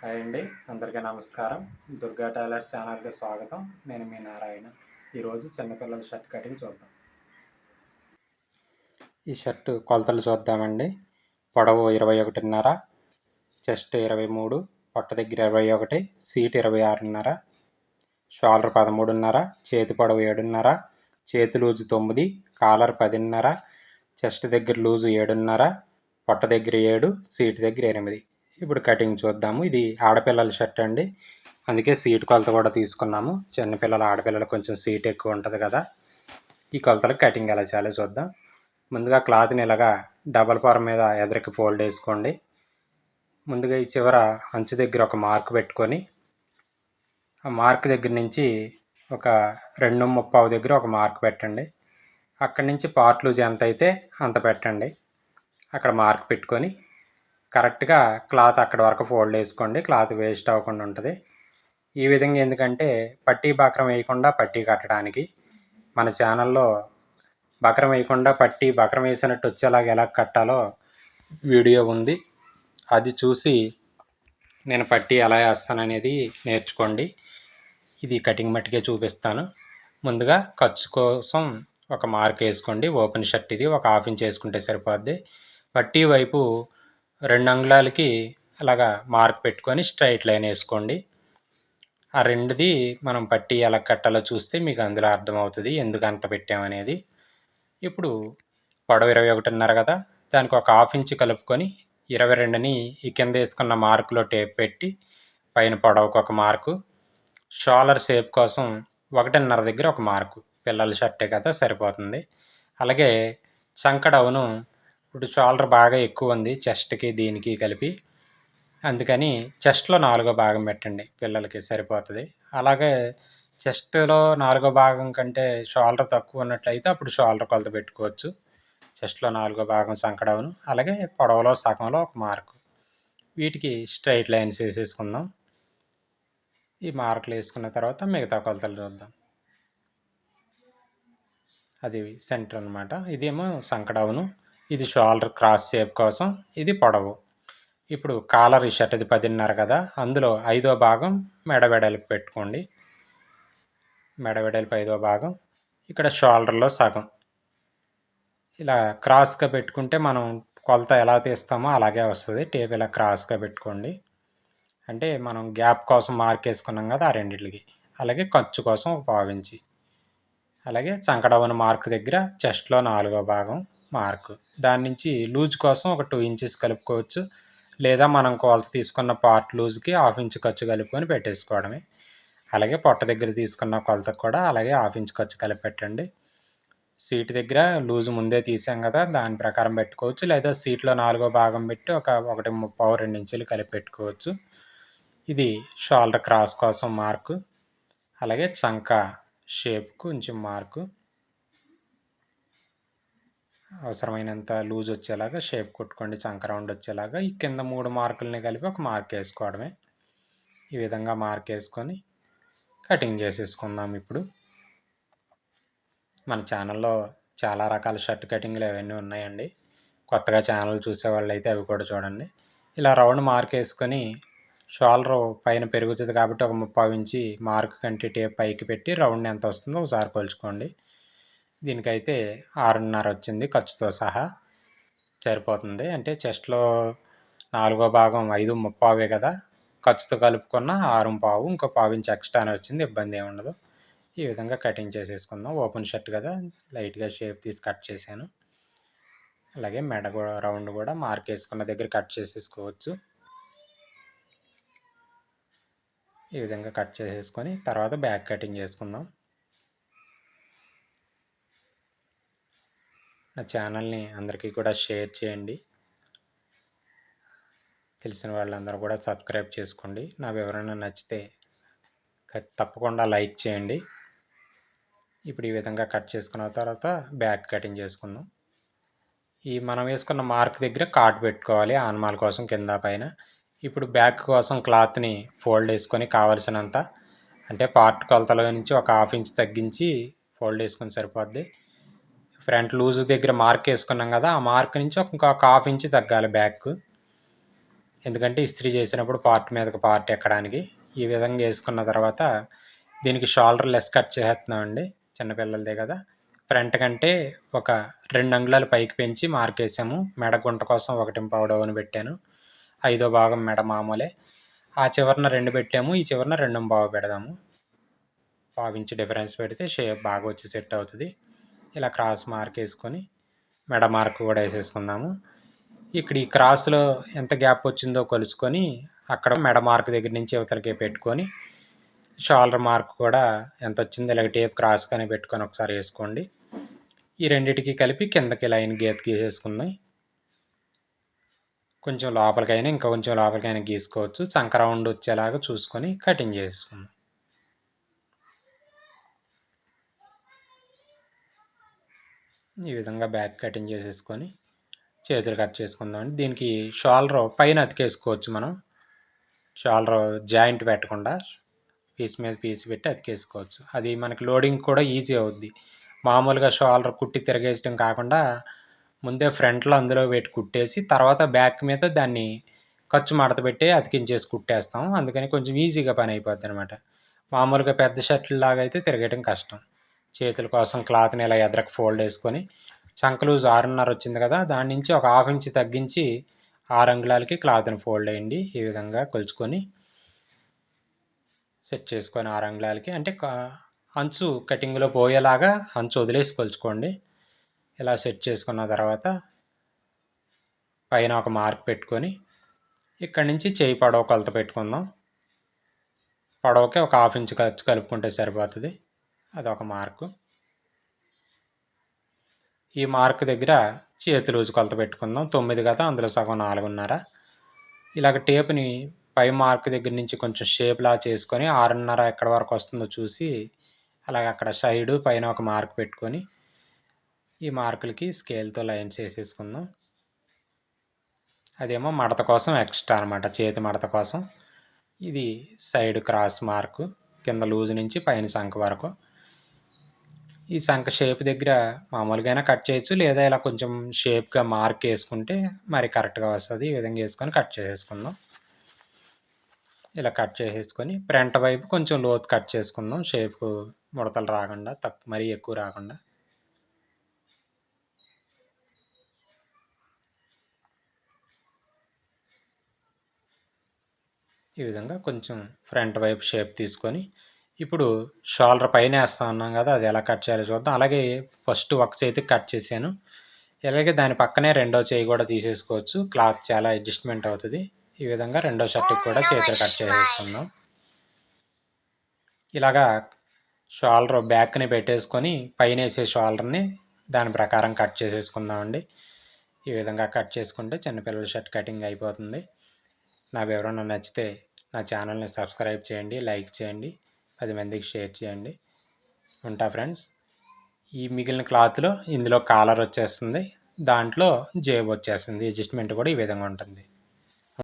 Hi అండి, అందరికీ నమస్కారం. దుర్గా టైలర్స్ ఛానల్కి స్వాగతం. నేను మీ నారాయణ. ఈరోజు చిన్నపిల్లల షర్ట్ కటింగ్ చూద్దాం. ఈ షర్టు కొలతలు చూద్దామండి. పొడవు 21.5, చెస్ట్ 23, పొట్ట దగ్గర 21, సీట్ 26.5, షోల్డర్ 13.5, చేతి పొడవు 7.5, చేతి లూజు 9, కాలర్ 10.5, చెస్ట్ దగ్గర లూజు 7.5, పొట్ట దగ్గర 7, సీట్ దగ్గర 8. ఇప్పుడు కటింగ్ చూద్దాము. ఇది ఆడపిల్లల షర్ట్ అండి, అందుకే సీట్ కొలత కూడా తీసుకున్నాము. చిన్నపిల్లలు ఆడపిల్లలు కొంచెం సీట్ ఎక్కువ ఉంటుంది కదా. ఈ కొలతలకు కటింగ్ ఎలా చేయాలో చూద్దాం. ముందుగా క్లాత్ని ఇలాగా డబల్ పొర మీద ఎదరికి ఫోల్డ్ వేసుకోండి. ముందుగా ఈ చివర అంచు దగ్గర ఒక మార్క్ పెట్టుకొని, ఆ మార్క్ దగ్గర నుంచి ఒక 2.35 దగ్గర ఒక మార్క్ పెట్టండి. అక్కడి నుంచి పార్ట్ లూజ్ ఎంత అయితే అంత పెట్టండి. అక్కడ మార్క్ పెట్టుకొని కరెక్ట్గా క్లాత్ అక్కడ వరకు ఫోల్డ్ వేసుకోండి. క్లాత్ వేస్ట్ అవ్వకుండా ఉంటుంది. ఈ విధంగా ఎందుకంటే పట్టీ బక్రం వేయకుండా పట్టీ కట్టడానికి మన ఛానల్లో బక్రం వేయకుండా పట్టీ బక్రం వేసినట్టు వచ్చేలాగా ఎలా కట్టాలో వీడియో ఉంది. అది చూసి నేను పట్టీ ఎలా వేస్తాననేది నేర్చుకోండి. ఇది కటింగ్ మట్టికే చూపిస్తాను. ముందుగా ఖర్చు కోసం ఒక మార్క్ వేసుకోండి. ఓపెన్ షర్ట్ ఇది, ఒక 1/2 ఇంచ్ వేసుకుంటే సరిపోద్ది. పట్టీ వైపు 2 అంగుళాలకి అలాగా మార్క్ పెట్టుకొని స్ట్రైట్ లైన్ వేసుకోండి. ఆ రెండుది మనం పట్టీ ఎలా కట్టాలో చూస్తే మీకు అందులో అర్థమవుతుంది ఎందుకు అంత పెట్టామనేది. ఇప్పుడు పొడవు 21.5 కదా, దానికి ఒక 1/2 ఇంచ్ కలుపుకొని 22ని ఈ కింద వేసుకున్న మార్కులో టేప్ పెట్టి పైన పొడవుకు ఒక మార్కు, షోల్డర్ షేప్ కోసం 1.5 దగ్గర ఒక మార్కు. పిల్లల షర్టే కదా, సరిపోతుంది. అలాగే చంక డౌను, ఇప్పుడు షోల్డర్ బాగా ఎక్కువ ఉంది చెస్ట్కి దీనికి కలిపి, అందుకని చెస్ట్లో 4వ భాగం పెట్టండి, పిల్లలకి సరిపోతుంది. అలాగే చెస్ట్లో 4వ భాగం కంటే షోల్డర్ తక్కువ ఉన్నట్లయితే అప్పుడు షోల్డర్ కొలత పెట్టుకోవచ్చు. చెస్ట్లో 4వ భాగం చంక డౌను, అలాగే పొడవులో సగంలో ఒక మార్కు. వీటికి స్ట్రైట్ లైన్స్ వేసేసుకుందాం. ఈ మార్కులు వేసుకున్న తర్వాత మిగతా కొలతలు చూద్దాం. అది సెంటర్ అనమాట. ఇదేమో చంక డౌను, ఇది షోల్డర్ క్రాస్ షేప్ కోసం, ఇది పొడవు. ఇప్పుడు కాలర్ ఈ షర్ట్ ఇది 10.5 కదా, అందులో 5వ భాగం మెడ వెడల్పు పెట్టుకోండి. మెడ వెడల్పు 5వ భాగం, ఇక్కడ షోల్డర్లో సగం. ఇలా క్రాస్గా పెట్టుకుంటే మనం కొలత ఎలా తీస్తామో అలాగే వస్తుంది. టేప్ ఇలా క్రాస్గా పెట్టుకోండి. అంటే మనం గ్యాప్ కోసం మార్క్ వేసుకున్నాం కదా, ఆ రెండింటికి. అలాగే ఖర్చు కోసం ఒక 1/2 ఇంచ్. అలాగే చంకడవన మార్క్ దగ్గర చెస్ట్లో 4వ భాగం మార్కు. దాని నుంచి లూజ్ కోసం ఒక 2 ఇంచెస్ కలుపుకోవచ్చు, లేదా మనం కొలత తీసుకున్న పార్ట్ లూజ్కి 1/2 ఇంచ్ ఖర్చు కలుపుకొని పెట్టేసుకోవడమే. అలాగే పొట్ట దగ్గర తీసుకున్న కొలతకు కూడా అలాగే 1/2 ఇంచ్ ఖర్చు కలిపి పెట్టండి. సీట్ దగ్గర లూజు ముందే తీసాం కదా, దాని ప్రకారం పెట్టుకోవచ్చు, లేదా సీట్లో 4వ భాగం పెట్టి ఒక 1.35 2 ఇంచులు కలిపి పెట్టుకోవచ్చు. ఇది షోల్డర్ క్రాస్ కోసం మార్కు, అలాగే చంక షేప్ కొంచెం మార్కు, అవసరమైనంత లూజ్ వచ్చేలాగా షేప్ కొట్టుకోండి, చంక రౌండ్ వచ్చేలాగా. ఈ కింద 3 మార్కులని కలిపి ఒక మార్క్ వేసుకోవడమే. ఈ విధంగా మార్క్ వేసుకొని కటింగ్ చేసేసుకుందాం. ఇప్పుడు మన ఛానల్లో చాలా రకాల షర్ట్ కటింగ్లు అవన్నీ ఉన్నాయండి. కొత్తగా ఛానల్ చూసేవాళ్ళు అయితే అవి కూడా చూడండి. ఇలా రౌండ్ మార్క్ వేసుకొని షోల్డర్ పైన పెరుగుతుంది కాబట్టి ఒక 30 ఇంచి మార్క్ కంటే టేప్ పైకి పెట్టి రౌండ్ ఎంత వస్తుందో ఒకసారి కొలుచుకోండి. దీనికైతే 6.5 వచ్చింది, ఖర్చుతో సహా సరిపోతుంది. అంటే చెస్ట్లో 4వ భాగం 5.35 కదా, ఖర్చుతో కలుపుకున్న 6.5, ఇంకో 1/2 ఇంచ్ ఎక్స్ట్రానే వచ్చింది, ఇబ్బంది ఏమి ఉండదు. ఈ విధంగా కటింగ్ చేసేసుకుందాం. ఓపెన్ షర్ట్ కదా, లైట్గా షేప్ తీసి కట్ చేశాను. అలాగే మెడ రౌండ్ కూడా మార్క్ వేసుకున్న దగ్గర కట్ చేసేసుకోవచ్చు. ఈ విధంగా కట్ చేసేసుకొని తర్వాత బ్యాక్ కటింగ్ చేసుకుందాం. నా ఛానల్ని అందరికీ కూడా షేర్ చేయండి. తెలిసిన వాళ్ళందరూ కూడా సబ్స్క్రైబ్ చేసుకోండి. నా వివరణ నచ్చితే తప్పకుండా లైక్ చేయండి. ఇప్పుడు ఈ విధంగా కట్ చేసుకున్న తర్వాత బ్యాక్ కటింగ్ చేసుకుందాం. ఈ మనం వేసుకున్న మార్క్ దగ్గర కాట్ పెట్టుకోవాలి ఆనమాల కోసం కింద పైన. ఇప్పుడు బ్యాక్ కోసం క్లాత్ని ఫోల్డ్ వేసుకొని కావలసినంత, అంటే పార్ట్ కొలతలో నుంచి ఒక 1/2 ఇంచ్ తగ్గించి ఫోల్డ్ వేసుకొని సరిపోద్ది. ఫ్రంట్ లూజ్ దగ్గర మార్క్ వేసుకున్నాం కదా, ఆ మార్క్ నుంచి ఇంకొక 1/2 ఇంచ్ తగ్గాలి బ్యాక్. ఎందుకంటే ఇస్త్రీ చేసినప్పుడు పార్ట్ మీదకి పార్ట్ ఎక్కడానికి. ఈ విధంగా వేసుకున్న తర్వాత దీనికి షోల్డర్ లెస్ కట్ చేస్తున్నామండి, చిన్నపిల్లలదే కదా. ఫ్రంట్ కంటే ఒక 2 అంగుళాలు పైకి పెంచి మార్కేసాము. మెడ గుంట కోసం 1.25 డౌన్ పెట్టాను. 5వ భాగం మెడ మామూలే. ఆ చివరన 2 పెట్టాము, ఈ చివరన 2.25 పెడదాము. 1/2 ఇంచ్ డిఫరెన్స్ పెడితే షేప్ బాగా వచ్చి సెట్ అవుతుంది. ఇలా క్రాస్ మార్క్ వేసుకొని మెడ మార్క్ కూడా వేసేసుకుందాము. ఇక్కడ ఈ క్రాస్లో ఎంత గ్యాప్ వచ్చిందో కొలుచుకొని అక్కడ మెడ మార్క్ దగ్గర నుంచి యువతలకి పెట్టుకొని షోల్డర్ మార్క్ కూడా ఎంత వచ్చిందో ఇలాగ టేప్ క్రాస్ కానీ పెట్టుకొని ఒకసారి వేసుకోండి. ఈ రెండింటికి కలిపి కిందకి లైన్ గీత గీసేసుకుందాం. కొంచెం లోపలికైనా ఇంకా కొంచెం లోపలికైనా గీసుకోవచ్చు. చంక రౌండ్ వచ్చేలాగా చూసుకొని కటింగ్ చేసుకుందాం. ఈ విధంగా బ్యాక్ కటింగ్ చేసేసుకొని చేతులు కట్ చేసుకుందాం. దీనికి షోల్డర్ పైన అతికేసుకోవచ్చు మనం. షోల్డర్ జాయింట్ పెట్టకుండా పీస్ మీద పీస్ పెట్టి అతికేసుకోవచ్చు. అది మనకి లోడింగ్ కూడా ఈజీ అవుద్ది. మామూలుగా షోల్డర్ కుట్టి తిరగేయడం కాకుండా ముందే ఫ్రంట్లో అందులో పెట్టి కుట్టేసి తర్వాత బ్యాక్ మీద దాన్ని ఖర్చు మడత పెట్టి అతికించేసి కుట్టేస్తాం. అందుకని కొంచెం ఈజీగా పని అయిపోద్ది అనమాట. మామూలుగా పెద్ద షర్ట్లు లాగా అయితే తిరగటం కష్టం. చేతుల కోసం క్లాత్ని ఇలా ఎదరకు ఫోల్డ్ వేసుకొని చంక లూజ్ 6.5 వచ్చింది కదా, దాని నుంచి ఒక 1/2 ఇంచ్ తగ్గించి 6 అంగుళాలకి క్లాత్ని ఫోల్డ్ వేయండి. ఈ విధంగా కొలుచుకొని సెట్ చేసుకొని 6 అంగుళాలకి అంటే అంచు కటింగ్లో పోయేలాగా అంచు వదిలేసి కొలుచుకోండి. ఇలా సెట్ చేసుకున్న తర్వాత పైన ఒక మార్క్ పెట్టుకొని ఇక్కడి నుంచి చేయి పొడవు కొలత పెట్టుకుందాం. పొడవుకి ఒక 1/2 ఇంచ్ ఖర్చు కలుపుకుంటే సరిపోతుంది. అదొక మార్కు. ఈ మార్క్ దగ్గర చేతి లూజు కొలత పెట్టుకుందాం. 9 కదా, అందులో సగం 4.5. ఇలాగ టేప్ని పై మార్క్ దగ్గర నుంచి కొంచెం షేప్లా చేసుకొని 6.5 ఎక్కడి వరకు వస్తుందో చూసి అలాగ అక్కడ సైడు పైన ఒక మార్క్ పెట్టుకొని ఈ మార్కులకి స్కేల్తో లైన్స్ వేసేసుకుందాం. అదేమో మడత కోసం ఎక్స్ట్రా అనమాట, చేతి మడత కోసం. ఇది సైడ్ క్రాస్ మార్కు, కింద లూజ్ నుంచి పైన సంఖ వరకు. ఈ సంఖ షేప్ దగ్గర మామూలుగా కట్ చేయొచ్చు, లేదా ఇలా కొంచెం షేప్గా మార్క్ వేసుకుంటే మరి కరెక్ట్గా వస్తుంది. ఈ విధంగా వేసుకొని కట్ చేసేసుకుందాం. ఇలా కట్ చేసేసుకొని ఫ్రంట్ వైపు కొంచెం లోతు కట్ చేసుకుందాం, షేప్ ముడతలు రాకుండా, మరీ ఎక్కువ రాకుండా. ఈ విధంగా కొంచెం ఫ్రంట్ వైపు షేప్ తీసుకొని ఇప్పుడు షోల్డర్ పైన వేస్తా ఉన్నాం కదా, అది ఎలా కట్ చేయాలో చూద్దాం. అలాగే ఫస్ట్ ఒక చేతికి కట్ చేశాను, అలాగే దాని పక్కనే రెండో చేయి కూడా తీసేసుకోవచ్చు. క్లాత్ చాలా అడ్జస్ట్మెంట్ అవుతుంది. ఈ విధంగా రెండో షర్ట్కి కూడా చేతులు కట్ చేసేసుకుందాం. ఇలాగా షోల్డర్ బ్యాక్ని పెట్టేసుకొని పైన వేసే షోల్డర్ని దాని ప్రకారం కట్ చేసేసుకుందామండి. ఈ విధంగా కట్ చేసుకుంటే చిన్నపిల్లల షర్ట్ కటింగ్ అయిపోతుంది. నా వివరణ నచ్చితే నా ఛానల్ని సబ్స్క్రైబ్ చేయండి, లైక్ చేయండి, 10 మందికి షేర్ చేయండి. ఉంటా ఫ్రెండ్స్. ఈ మిగిలిన క్లాత్లో ఇందులో కాలర్ వచ్చేస్తుంది, దాంట్లో జేబు వచ్చేస్తుంది. అడ్జస్ట్మెంట్ కూడా ఈ విధంగా ఉంటుంది.